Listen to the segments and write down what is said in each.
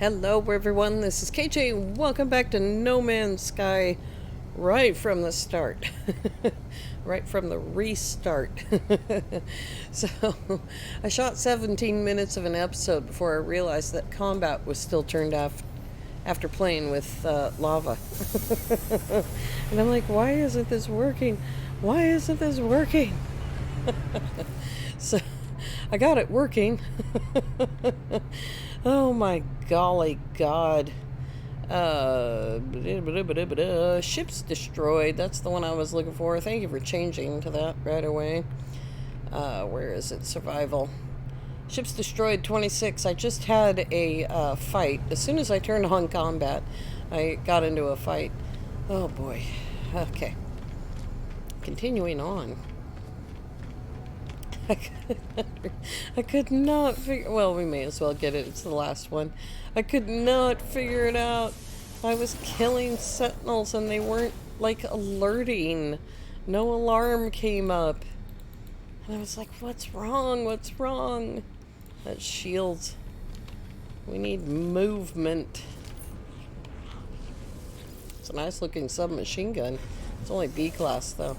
Hello everyone, this is KJ. Welcome back to No Man's Sky right from the start. Right from the restart. So, I shot 17 minutes of an episode before I realized that combat was still turned off after playing with lava. And I'm like, why isn't this working? Why isn't this working? So, I got it working. Oh my golly god. Ship's destroyed. That's the one I was looking for. Thank you for changing to that right away. Where is it? Survival. Ship's destroyed 26. I just had a fight. As soon as I turned on combat, I got into a fight. Oh boy. Okay. Continuing on. I could not figure... Well, we may as well get it. It's the last one. I could not figure it out. I was killing sentinels and they weren't, like, alerting. No alarm came up. And I was like, what's wrong? What's wrong? That shields. We need movement. It's a nice-looking submachine gun. It's only B-class, though.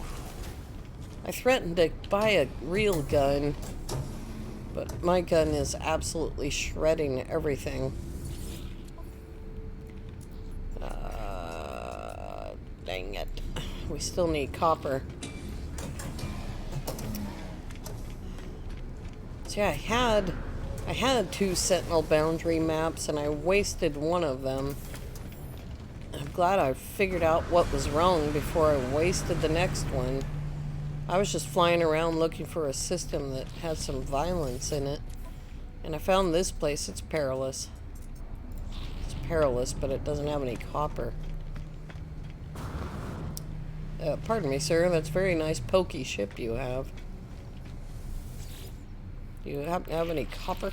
I threatened to buy a real gun, but my gun is absolutely shredding everything. Dang it. We still need copper. See, I had 2 Sentinel boundary maps, and I wasted one of them. I'm glad I figured out what was wrong before I wasted the next one. I was just flying around looking for a system that had some violence in it. And I found this place. It's perilous. It's perilous, but it doesn't have any copper. Pardon me, sir. That's a very nice pokey ship you have. Do you happen to have any copper?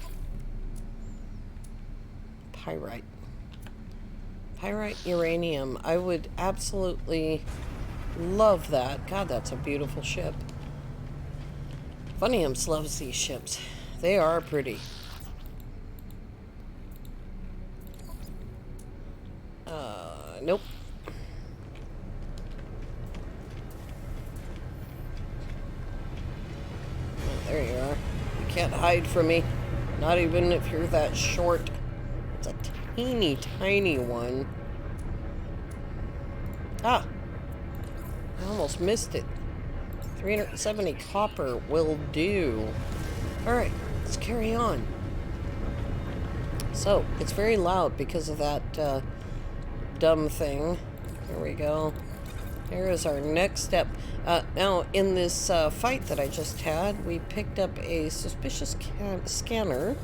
Pyrite. Pyrite uranium. I would absolutely... love that. God, that's a beautiful ship. Funniums loves these ships. They are pretty. Nope. Oh, there you are. You can't hide from me. Not even if you're that short. It's a teeny tiny one. Ah! I almost missed it. 370 copper will do. Alright, let's carry on. So, it's very loud because of that dumb thing. There we go. Here is our next step. Now, in this fight that I just had, we picked up a suspicious scanner,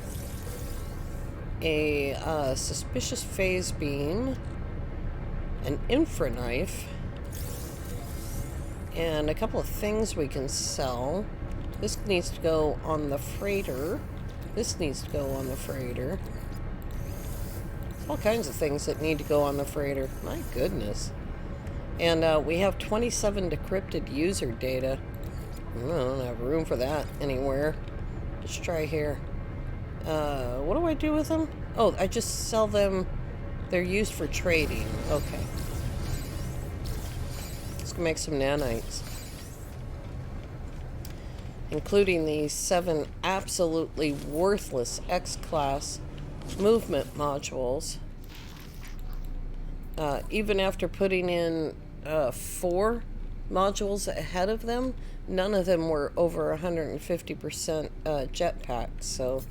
a suspicious phase beam, an infra knife, and a couple of things we can sell. This needs to go on the freighter. This needs to go on the freighter. All kinds of things that need to go on the freighter. My goodness. And we have 27 decrypted user data. I don't have room for that anywhere. Let's try here. What do I do with them? Oh, I just sell them. They're used for trading. Okay. Make some nanites, including these 7 absolutely worthless X-class movement modules. Even after putting in 4 modules ahead of them, none of them were over 150% jetpack. So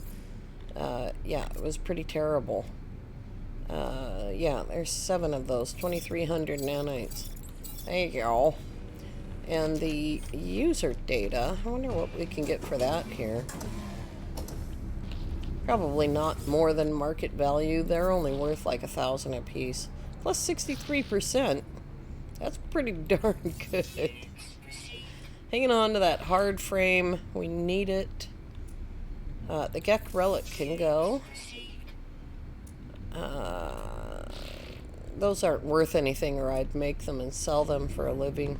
yeah, it was pretty terrible. Yeah, there's 7 of those, 2,300 nanites. There you go. And the user data, I wonder what we can get for that here. Probably not more than market value. They're only worth like 1,000 a piece. Plus 63%. That's pretty darn good. Hanging on to that hard frame. We need it. The Gek relic can go. Those aren't worth anything, or I'd make them and sell them for a living.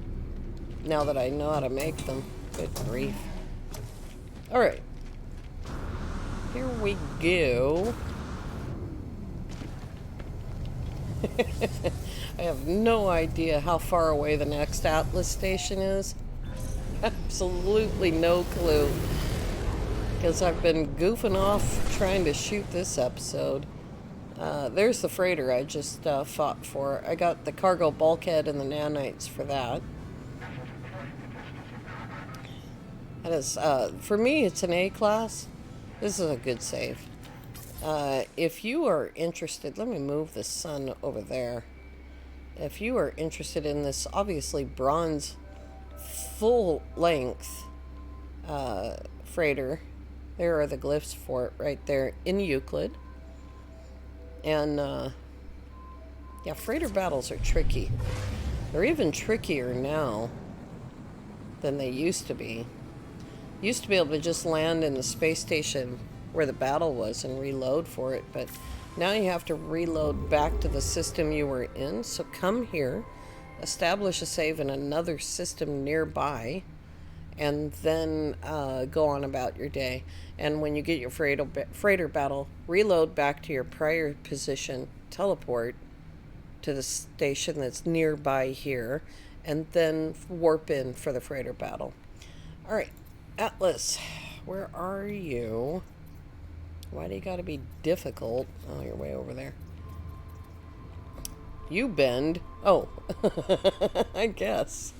Now that I know how to make them. Good grief. Alright. Here we go. I have no idea how far away the next Atlas station is. Absolutely no clue. Because I've been goofing off trying to shoot this episode. There's the freighter I just fought for. I got the cargo bulkhead and the nanites for that. That is, for me, it's an A class. This is a good save. If you are interested, let me move the sun over there. If you are interested in this, obviously bronze, full length freighter, there are the glyphs for it right there in Euclid. And yeah, freighter battles are tricky. They're even trickier now than they used to be. Used to be able to just land in the space station where the battle was and reload for it, but now you have to reload back to the system you were in. So come here, establish a save in another system nearby, and then go on about your day. And when you get your freighter battle, reload back to your prior position, teleport to the station that's nearby here, and then warp in for the freighter battle. All right, Atlas, where are you? Why do you gotta be difficult? Oh, you're way over there. You bend. Oh, I guess.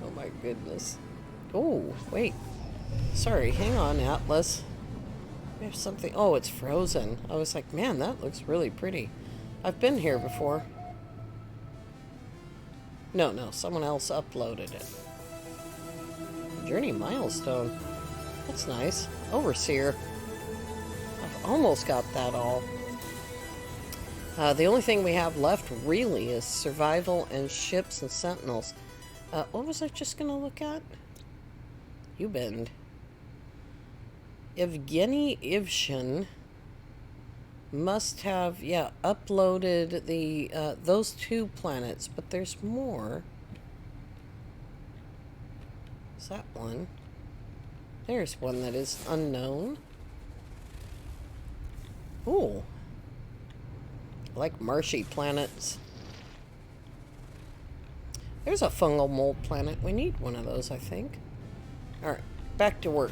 Oh my goodness. Oh, wait. Sorry, hang on, Atlas. We have something. Oh, it's frozen. I was like, man, that looks really pretty. I've been here before. No, someone else uploaded it. Journey milestone. That's nice. Overseer. I've almost got that all. The only thing we have left, really, is survival and ships and sentinels. What was I just going to look at? You bend. Evgeny Ivshin must have, yeah, uploaded the those 2 planets, but there's more. Is that one? There's one that is unknown. Ooh. I like marshy planets. There's a fungal mold planet. We need one of those, I think. Alright, back to work.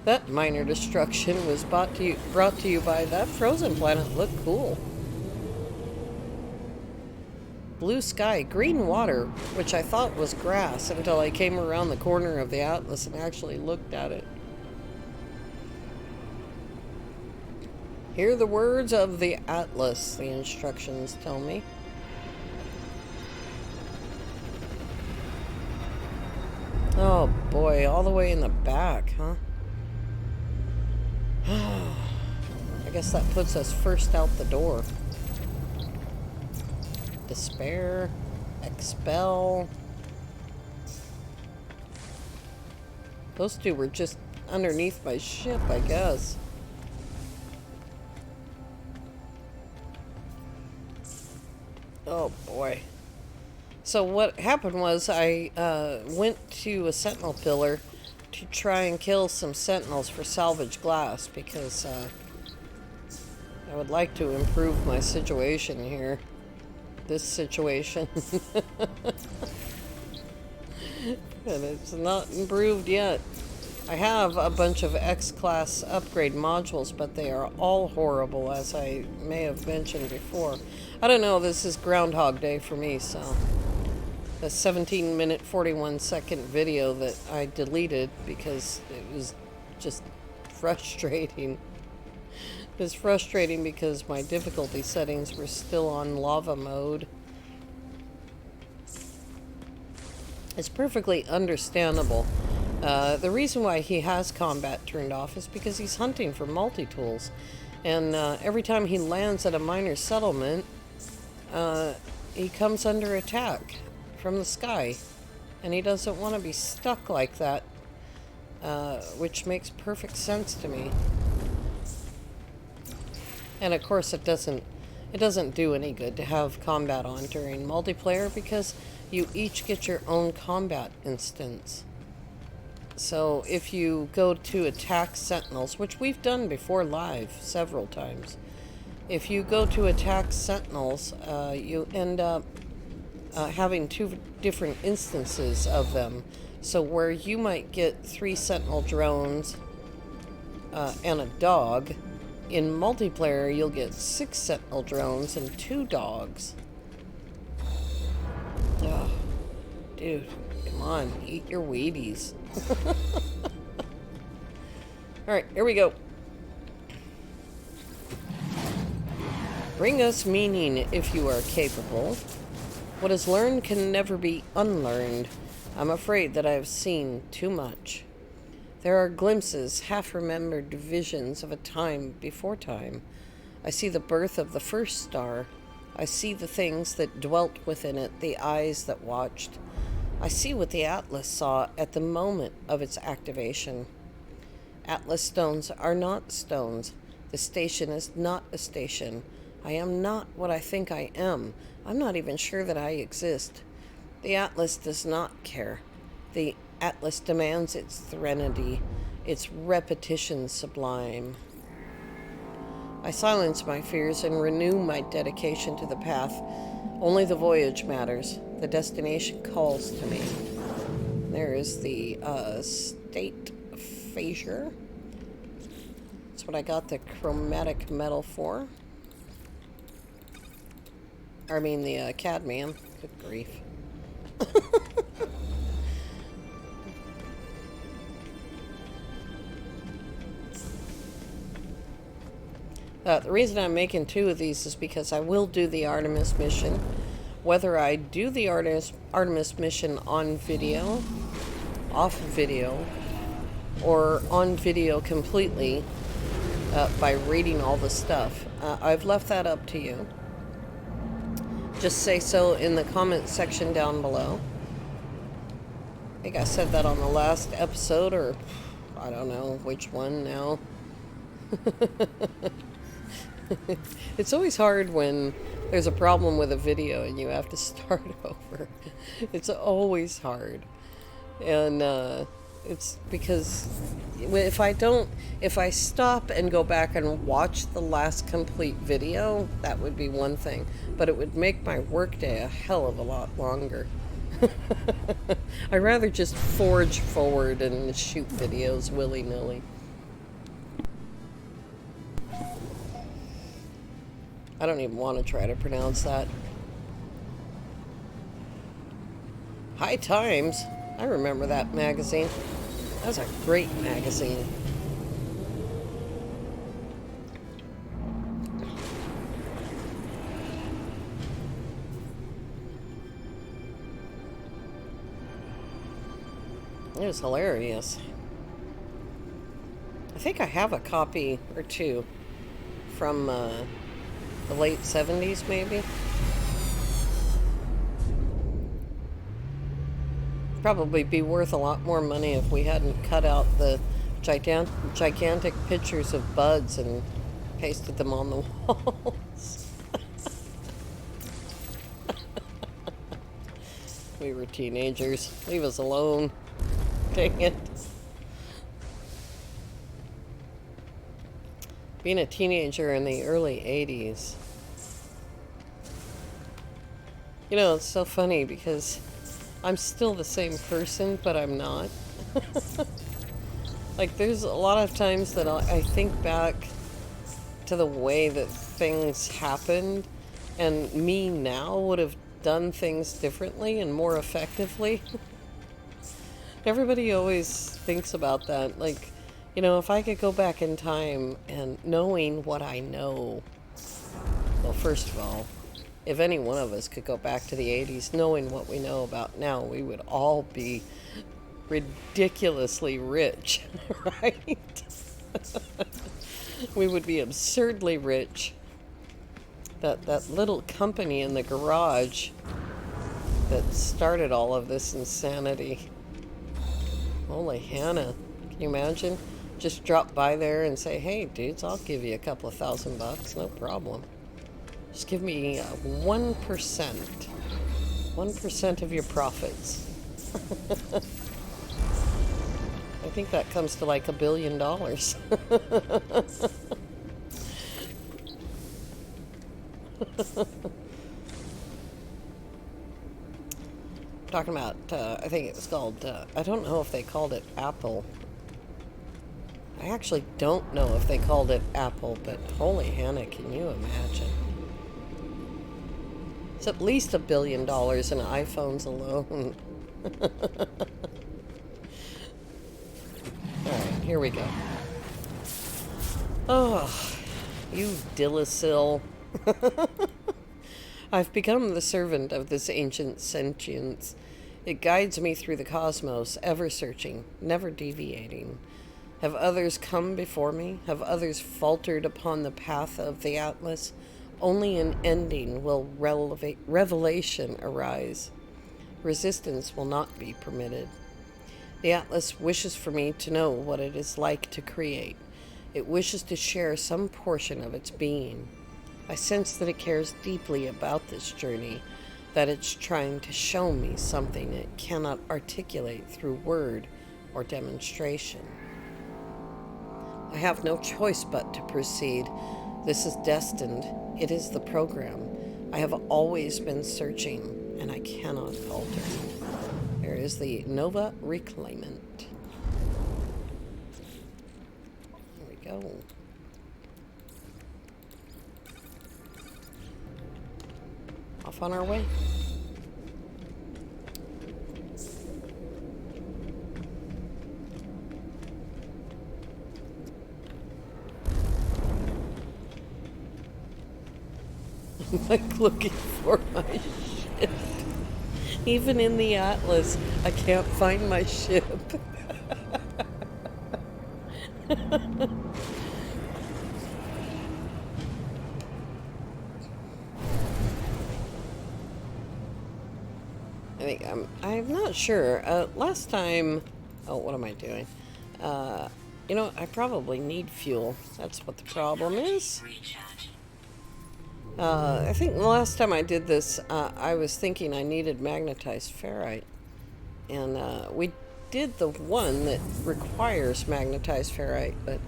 That minor destruction was brought to you by that frozen planet. Looked cool. Blue sky, green water, which I thought was grass until I came around the corner of the Atlas and actually looked at it. Hear the words of the Atlas, the instructions tell me. Oh boy, all the way in the back, huh? I guess that puts us first out the door. Despair, expel. Those 2 were just underneath my ship, I guess. Oh boy. So what happened was I went to a sentinel pillar to try and kill some sentinels for salvage glass because I would like to improve my situation here. This situation. And it's not improved yet. I have a bunch of X-Class upgrade modules, but they are all horrible, as I may have mentioned before. I don't know, this is Groundhog Day for me, so... The 17-minute, 41-second video that I deleted because it was just frustrating. It was frustrating because my difficulty settings were still on lava mode. It's perfectly understandable. The reason why he has combat turned off is because he's hunting for multi-tools. And every time he lands at a minor settlement, he comes under attack from the sky. And he doesn't want to be stuck like that, which makes perfect sense to me. And of course it doesn't do any good to have combat on during multiplayer because you each get your own combat instance. So if you go to attack sentinels, which we've done before live several times, if you go to attack sentinels, you end up having two different instances of them. So where you might get 3 sentinel drones and a dog, in multiplayer you'll get 6 sentinel drones and 2 dogs. Oh, dude, come on, eat your Wheaties. Alright, here we go. Bring us meaning if you are capable. What is learned can never be unlearned. I'm afraid that I have seen too much. There are glimpses, half-remembered visions of a time before time. I see the birth of the first star. I see the things that dwelt within it, the eyes that watched. I see what the Atlas saw at the moment of its activation. Atlas stones are not stones. The station is not a station. I am not what I think I am. I'm not even sure that I exist. The Atlas does not care. The Atlas demands its threnody, its repetition sublime. I silence my fears and renew my dedication to the path. Only the voyage matters. The destination calls to me. There is the state phasure. That's what I got the chromatic metal for. I mean the cadmium. Good grief. The reason I'm making 2 of these is because I will do the Artemis mission. Whether I do the Artemis mission on video, off video, or on video completely by reading all the stuff, I've left that up to you. Just say so in the comment section down below. I think I said that on the last episode, or I don't know which one now. It's always hard when there's a problem with a video and you have to start over. It's always hard. And it's because if I stop and go back and watch the last complete video, that would be one thing. But it would make my workday a hell of a lot longer. I'd rather just forge forward and shoot videos willy-nilly. I don't even want to try to pronounce that. High Times. I remember that magazine. That was a great magazine. It was hilarious. I think I have a copy or 2 from the late 70s, maybe. Probably be worth a lot more money if we hadn't cut out the gigantic pictures of buds and pasted them on the walls. We were teenagers. Leave us alone. Dang it. Being a teenager in the early 80s. You know, it's so funny because I'm still the same person, but I'm not. Like, there's a lot of times that I think back to the way that things happened, and me now would have done things differently and more effectively. Everybody always thinks about that. Like, you know, if I could go back in time and knowing what I know, well, first of all, if any one of us could go back to the 80s knowing what we know about now, we would all be ridiculously rich, right? We would be absurdly rich. That little company in the garage that started all of this insanity. Holy Hannah. Can you imagine? just drop by there and say, hey, dudes, I'll give you a couple of $1,000. No problem. Just give me 1%. 1% of your profits. I think that comes to like $1 billion. Talking about, I think it was called, I don't know if they called it Apple. I actually don't know if they called it Apple, but holy Hannah, can you imagine? It's at least $1 billion in iPhones alone. Alright, here we go. Oh, you Dillasil. I've become the servant of this ancient sentience. It guides me through the cosmos, ever searching, never deviating. Have others come before me? Have others faltered upon the path of the Atlas? Only in ending will revelation arise. Resistance will not be permitted. The Atlas wishes for me to know what it is like to create. It wishes to share some portion of its being. I sense that it cares deeply about this journey, that it's trying to show me something it cannot articulate through word or demonstration. I have no choice but to proceed. This is destined. It is the program. I have always been searching, and I cannot falter. There is the Nova Reclaimant. There we go. Off on our way. I'm like looking for my ship. Even in the Atlas, I can't find my ship. I'm not sure. Last time, oh, what am I doing? You know, I probably need fuel. That's what the problem is. I think the last time I did this, I was thinking I needed magnetized ferrite. And we did the one that requires magnetized ferrite, but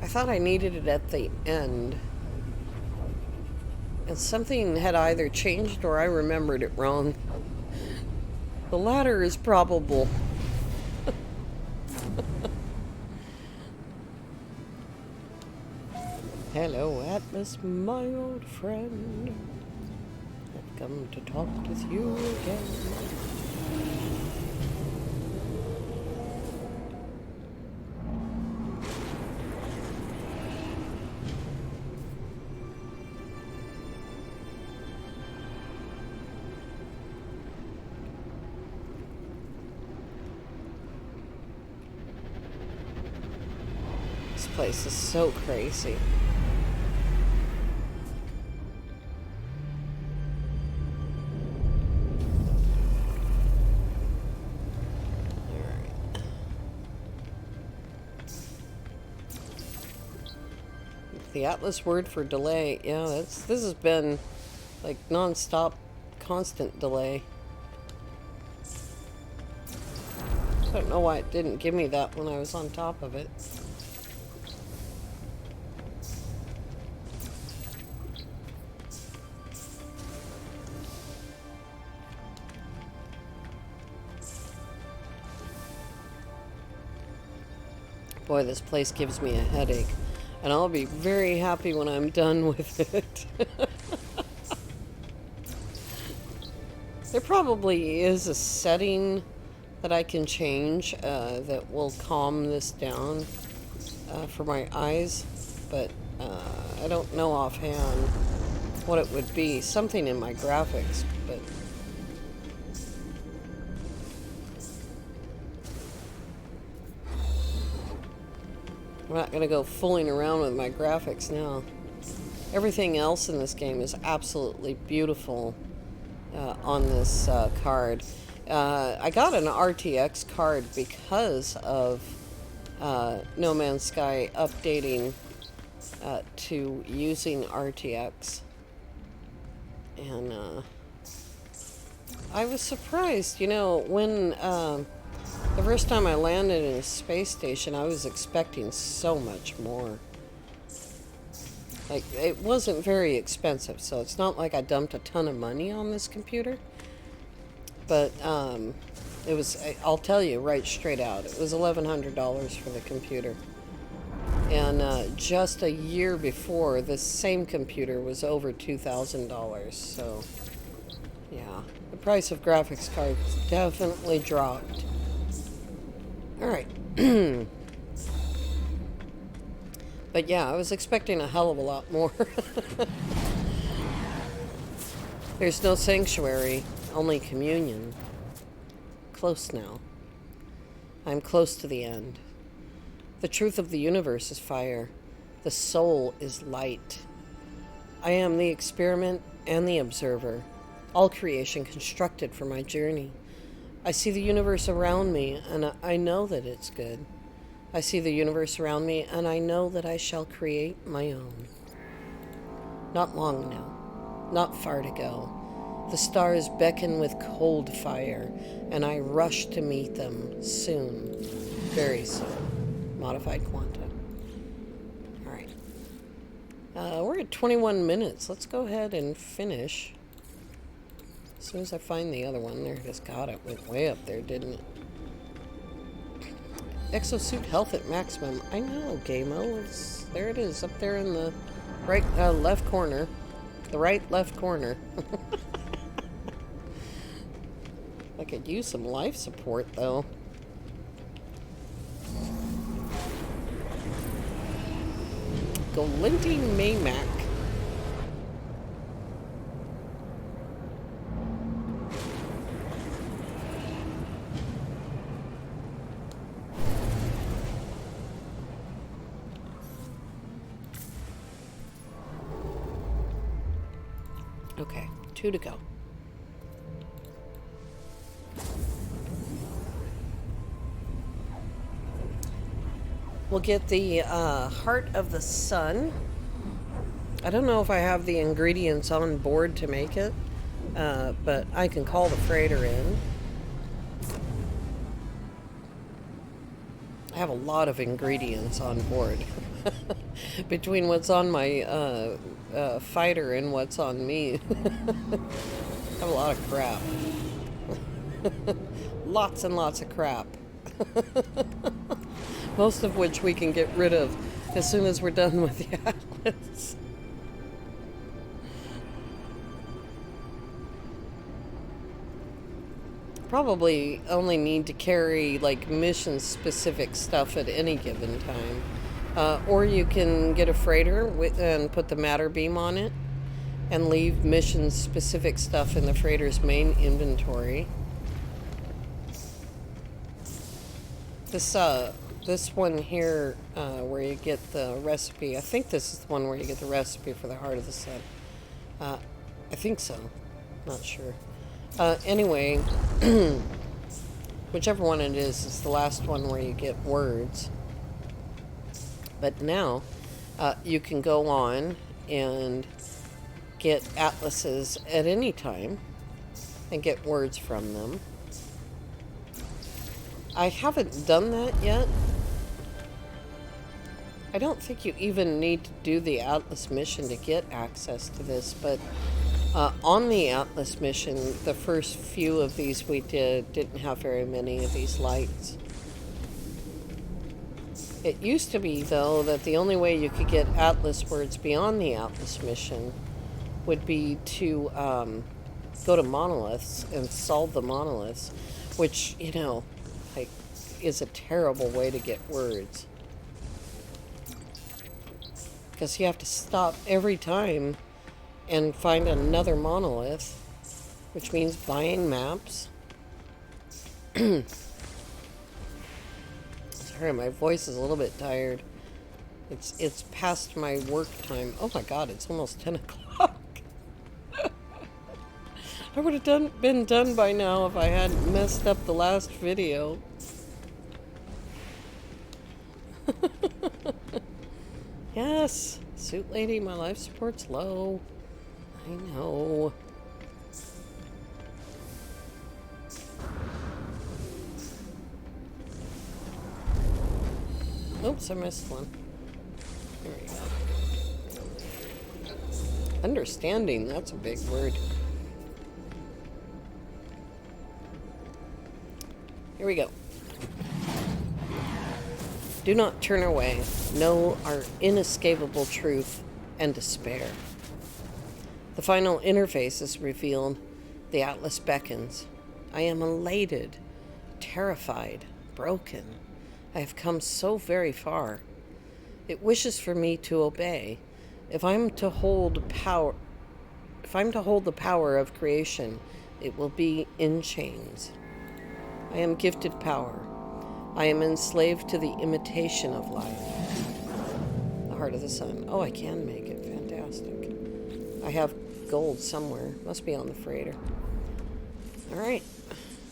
I thought I needed it at the end. And something had either changed or I remembered it wrong. The latter is probable. Hello, Atlas, my old friend. I've come to talk with you again. This place is so crazy. The Atlas word for delay. Yeah, this has been like non-stop, constant delay. I don't know why it didn't give me that when I was on top of it. Boy, this place gives me a headache. And I'll be very happy when I'm done with it. There probably is a setting that I can change that will calm this down for my eyes. But I don't know offhand what it would be. Something in my graphics, but... I'm not going to go fooling around with my graphics now. Everything else in this game is absolutely beautiful on this card. I got an RTX card because of No Man's Sky updating to using RTX. And I was surprised, you know, when the first time I landed in a space station, I was expecting so much more. Like, it wasn't very expensive, so it's not like I dumped a ton of money on this computer. But it was, I'll tell you right straight out, it was $1,100 for the computer. And just a year before, this same computer was over $2,000. So, yeah, the price of graphics cards definitely dropped. All right. But yeah, I was expecting a hell of a lot more. There's no sanctuary, only communion. Close now. I'm close to the end. The truth of the universe is fire. The soul is light. I am the experiment and the observer, all creation constructed for my journey. I see the universe around me, and I know that it's good. I see the universe around me, and I know that I shall create my own. Not long now, not far to go. The stars beckon with cold fire, and I rush to meet them soon, very soon. Modified quanta. All right. We're at 21 minutes. Let's go ahead and finish. As soon as I find the other one, there it is. God, it went way up there, didn't it? Exosuit health at maximum. I know, Gameo. There it is, up there in the right left corner. The right left corner. I could use some life support, though. Galinti Maymac. Okay, 2 to go. We'll get the Heart of the Sun. I don't know if I have the ingredients on board to make it, but I can call the freighter in. I have a lot of ingredients on board. Between what's on my fighter and what's on me. I have a lot of crap. Lots and lots of crap. Most of which we can get rid of as soon as we're done with the Atlas. Probably only need to carry like mission specific stuff at any given time. Or you can get a freighter and put the matter beam on it and leave mission specific stuff in the freighter's main inventory. This one here, where you get the recipe, I think this is the one where you get the recipe for the Heart of the Sun. I think so. Not sure. Anyway, whichever one it is the last one where you get words. But now, you can go on and get atlases at any time and get words from them. I haven't done that yet. I don't think you even need to do the Atlas mission to get access to this, but on the Atlas mission, the first few of these we didn't have very many of these lights. It used to be, though, that the only way you could get Atlas words beyond the Atlas mission would be to go to monoliths and solve the monoliths, which, you know, like, is a terrible way to get words. Because you have to stop every time and find another monolith, which means buying maps. Sorry, my voice is a little bit tired. It's past my work time. Oh my god, it's almost 10 o'clock. I would have been done by now if I hadn't messed up the last video. Yes, suit lady, my life support's low. I know. Oops, I missed one. There we go. Understanding, that's a big word. Here we go. Do not turn away. Know our inescapable truth and despair. The final interface is revealed. The Atlas beckons. I am elated, terrified, broken. I have come so very far. It wishes for me to obey. If I'm to hold the power of creation, it will be in chains. I am gifted power. I am enslaved to the imitation of life. The heart of the sun. Oh, I can make it. Fantastic. I have gold somewhere. Must be on the freighter. Alright.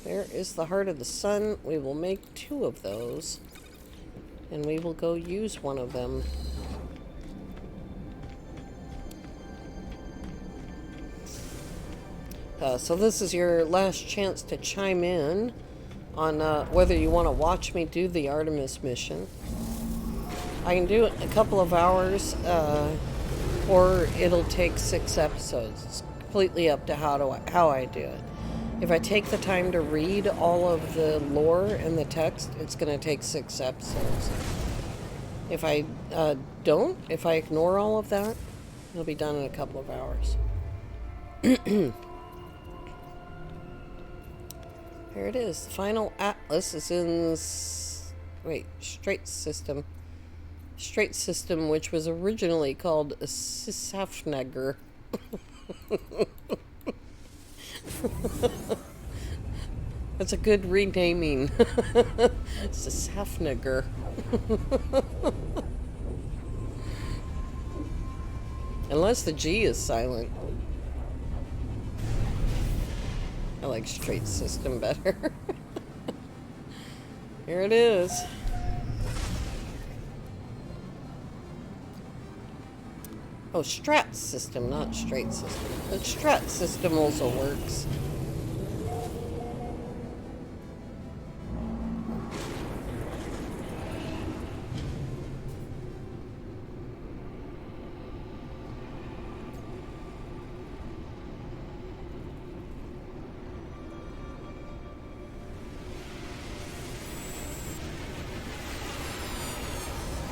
There is the heart of the sun. We will make 2 of those. And we will go use one of them. So this is your last chance to chime in on whether you want to watch me do the Artemis mission. I can do it in a couple of hours, or it'll take 6 episodes. It's completely up to how I do it. If I take the time to read all of the lore and the text, it's going to take 6 episodes. If I don't, if I ignore all of that, it'll be done in a couple of hours. Here it is. The final Atlas is in... Straits System. Straits System, which was originally called Sisafnagar. That's a good renaming. Sisafnagar. Unless the G is silent. I like Straits System better. Here it is. Oh, Strat System, not Straits System. But Strat System also works.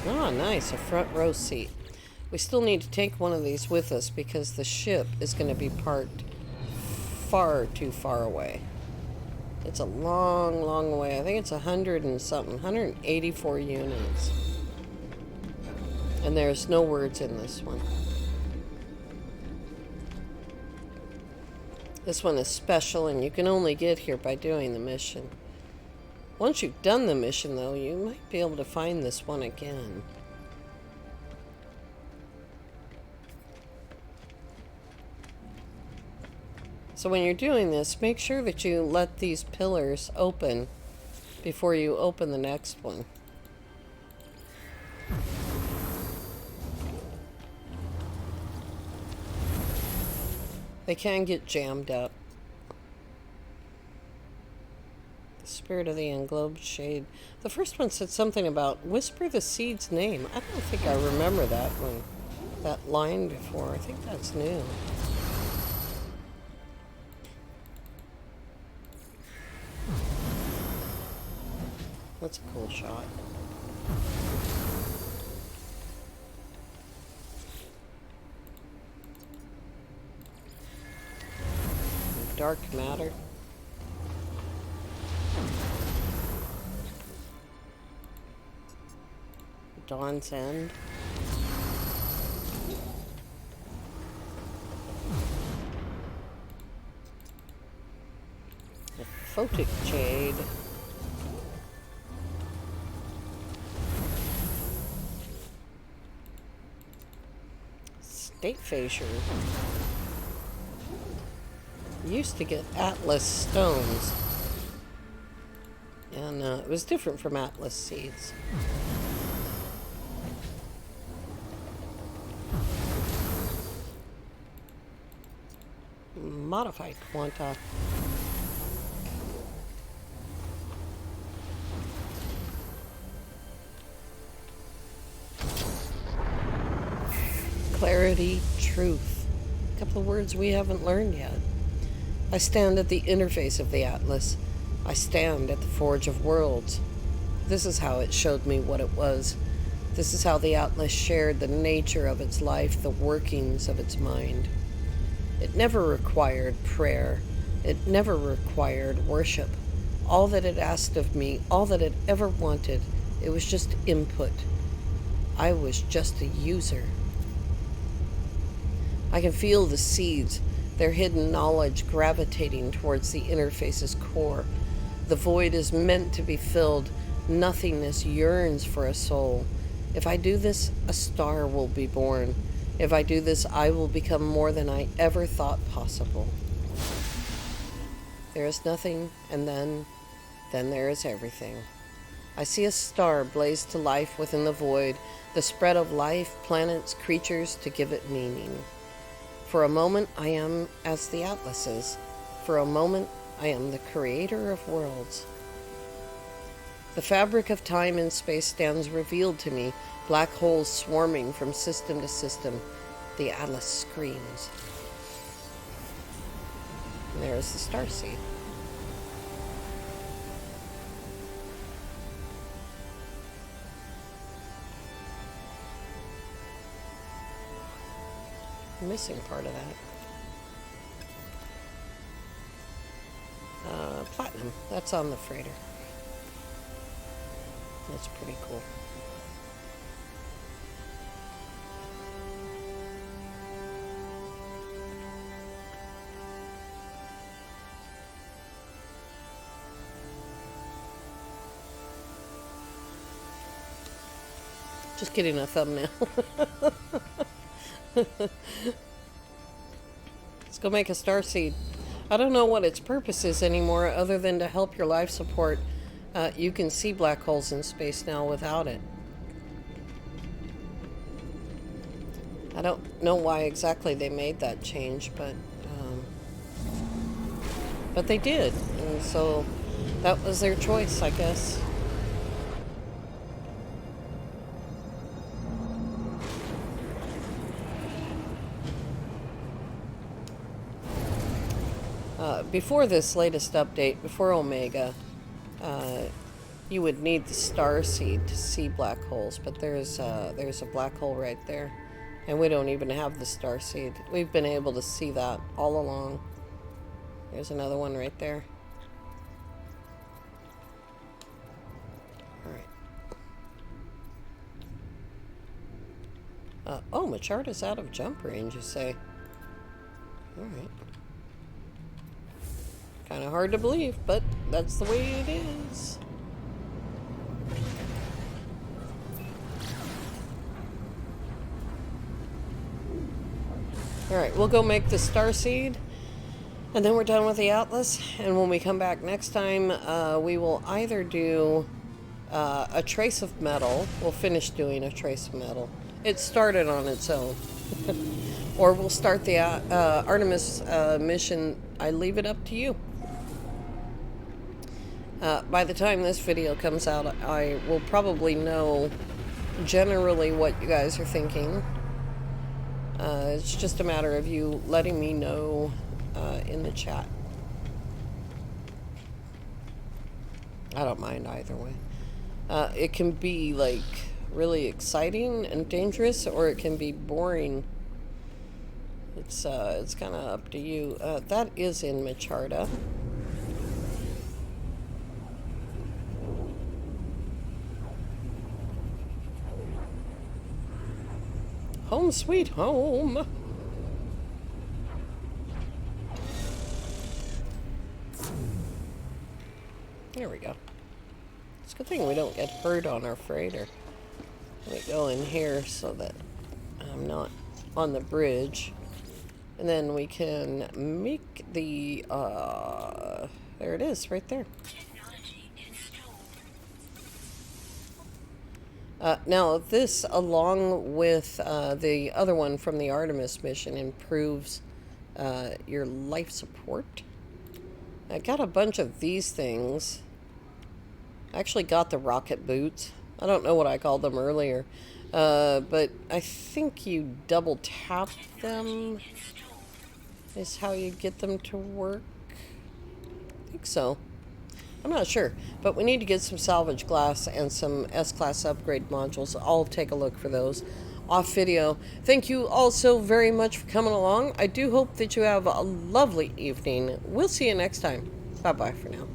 Oh, nice, a front row seat. We still need to take one of these with us because the ship is going to be parked far too far away. It's a long, long way. I think it's 100 and something, 184 units. And there's no words in this one. This one is special and you can only get here by doing the mission. Once you've done the mission, though, you might be able to find this one again. So when you're doing this, make sure that you let these pillars open before you open the next one. They can get jammed up. Spirit of the Englobed Shade. The first one said something about whisper the seed's name. I don't think I remember that one, that line before. I think that's new. That's a cool shot. Dark matter. Dawn's End. The Photic Jade. State Fascia. Used to get Atlas stones. And it was different from Atlas seeds. modified quanta. Clarity, truth. A couple of words we haven't learned yet. I stand at the interface of the Atlas. I stand at the Forge of Worlds. This is how it showed me what it was. This is how the Atlas shared the nature of its life, the workings of its mind. It never required prayer. It never required worship. All that it asked of me, all that it ever wanted, it was just input. I was just a user. I can feel the seeds, their hidden knowledge gravitating towards the interface's core. The void is meant to be filled. Nothingness yearns for a soul. If I do this, a star will be born. If I do this, I will become more than I ever thought possible. There is nothing, and then there is everything. I see a star blaze to life within the void, the spread of life, planets, creatures to give it meaning. For a moment, I am as the Atlas is. For a moment, I am the creator of worlds. The fabric of time and space stands revealed to me, black holes swarming from system to system. The Atlas screams. And there is the starseed. Missing part of that. Platinum. That's on the freighter. That's pretty cool. Just getting a thumbnail. Let's go make a starseed. I don't know what its purpose is anymore other than to help your life support. You can see black holes in space now without it. I don't know why exactly they made that change, but they did, and so that was their choice, I guess. Before this latest update, before Omega, you would need the starseed to see black holes, but there's a black hole right there, and we don't even have the starseed. We've been able to see that all along. There's another one right there. All right. Oh, Macharda's out of jump range, you say? All right. Kind of hard to believe, but that's the way it is. Alright, we'll go make the starseed, and then we're done with the Atlas, and when we come back next time, we will either do a trace of metal. We'll finish doing a trace of metal. It started on its own. Or we'll start the Artemis mission. I leave it up to you. By the time this video comes out, I will probably know generally what you guys are thinking. It's just a matter of you letting me know in the chat. I don't mind either way. It can be like really exciting and dangerous, or it can be boring. It's kind of up to you. That is in Macharda. Home sweet home. There we go. It's a good thing we don't get hurt on our freighter. Let me go in here so that I'm not on the bridge. And then we can make the, there it is, right there. Now, this, along with the other one from the Artemis mission, improves your life support. I got a bunch of these things. I actually got the rocket boots. I don't know what I called them earlier. But I think you double tap them is how you get them to work. I think so. I'm not sure, but we need to get some salvage glass and some S-Class upgrade modules. I'll take a look for those off video. Thank you all so very much for coming along. I do hope that you have a lovely evening. We'll see you next time. Bye-bye for now.